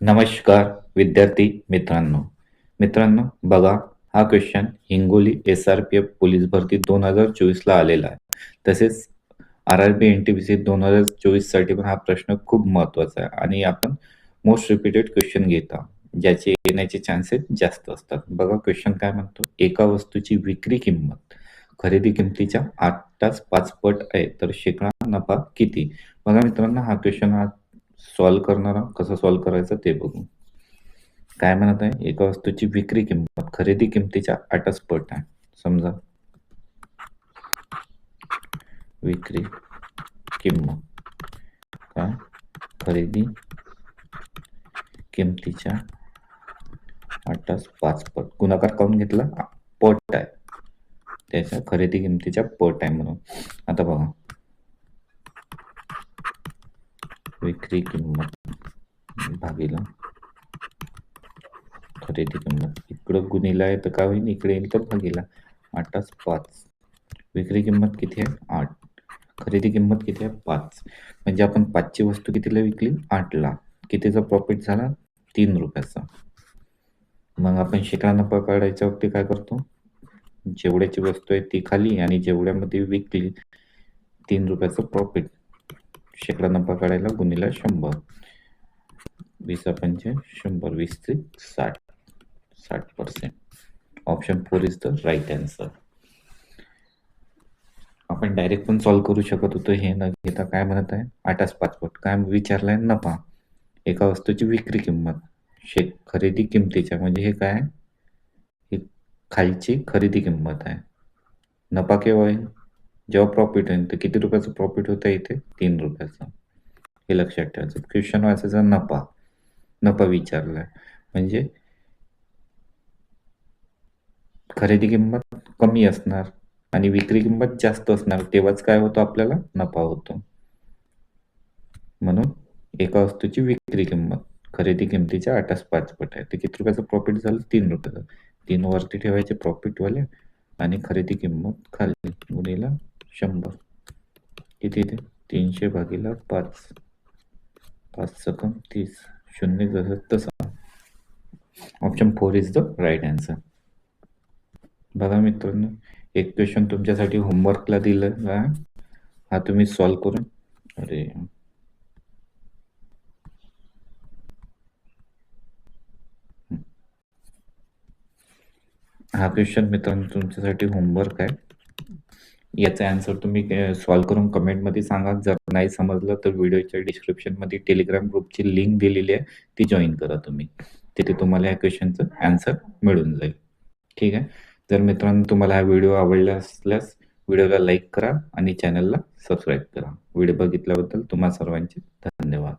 नमस्कार विद्यार्थी मित्रांनो बघा, हा क्वेश्चन हिंगोली SRPF पोलीस भरती 2024 ला आलेला आहे. तसेच RRB NTPC 2024 साठी पण हा प्रश्न खूप महत्वाचा आहे आणि आपण मोस्ट रिपीटेड क्वेश्चन घेता ज्याचे येण्याचे चान्सेस जास्त असतात. बघा क्वेश्चन काय म्हणतो, एका वस्तूची विक्री किंमत खरेदी किमतीच्या 8 तास 5 पट आहे तर शेकडा नफा किती? बघा मित्रांनो, हा क्वेश्चन सॉल्व्ह करणारा कसं सॉल्व्ह करायचं ते बघू. काय म्हणत आहे, एका वस्तूची विक्री किंमत खरेदी किमतीच्या 8 पट आहे. समजा विक्री किंमत काय खरेदी किमतीच्या 8 5 पट गुणाकार करून घेतला, पट आहे त्याच्या खरेदी किमतीच्या पट आहे म्हणून. आता बघा, विक्री किंमत भागीला खरेदी किंमत, इकडं गुणिला आहे तर काय होईल, इकडे येईल तर भागीला. 8 5, विक्री किंमत किती आहे 8, खरेदी किंमत किती आहे 5, म्हणजे आपण 5 ची वस्तू कितीला विकली 8 ला. कितीचा प्रॉफिट झाला 3 रुपयाचा. मग आपण शेकडा नफा काढायच्या वक्ती काय करतो, जेवढ्याची वस्तू आहे ती खाली आणि जेवढ्यामध्ये विकली 3 रुपयाचं प्रॉफिट, शेकडा नफा काढायला गुणिला 100. 20 पंचे 100, 20 ते 60%. Option 4 is the right answer. आपण डायरेक्ट पण सॉल्व्ह करू शकत होतो हे न घेता. काय म्हणत आहे 8 5 पट, काय विचारलंय नफा, एका वस्तूची विक्री किंमत खरेदी किमतीच्या, म्हणजे हे काय, ही खालची खरेदी किंमत आहे. नफा केव्हा आहे, जेव्हा प्रॉफिट आहे. तर किती रुपयाचं प्रॉफिट होतं इथे 3 रुपयाचं, हे लक्षात ठेवायचं. क्वेश्चन वाचायचा नफा विचारलाय म्हणजे खरेदी किंमत कमी असणार आणि विक्री किंमत जास्त असणार, तेव्हाच काय होतं आपल्याला नफा होतो. म्हणून एका वस्तूची विक्री किंमत खरेदी किमतीच्या 8 5 पट आहे. ते किती रुपयाचं प्रॉफिट झालं 3 रुपयाचं. 3 वरती ठेवायचे प्रॉफिट वाले आणि खरेदी किंमत खाली गुणिला 100. किती येते 300 भागीला 5, 5 सकम 30, शून्य जसं तसं. Option 4 is the right answer. बघा मित्रांनो, एक क्वेश्चन तुमच्यासाठी होमवर्कला दिलं, हा तुम्ही सॉल्व्ह करून, हा क्वेश्चन मित्रांनो तुमच्यासाठी होमवर्क आहे. याचा आन्सर तुम्ही सॉल्व्ह करून कमेंटमध्ये सांगा. जर नाही समजलं तर व्हिडिओच्या डिस्क्रिप्शनमध्ये टेलिग्राम ग्रुपची लिंक दिलेली आहे, ती जॉईन करा तुम्ही. तिथे तुम्हाला या क्वेश्चनचं आन्सर मिळून जाईल. ठीक आहे. जर मित्रांनो तुम्हाला हा व्हिडिओ आवडला असल्यास व्हिडिओला लाईक करा आणि चॅनलला सबस्क्राईब करा. व्हिडिओ बघितल्याबद्दल तुम्हा सर्वांचे धन्यवाद.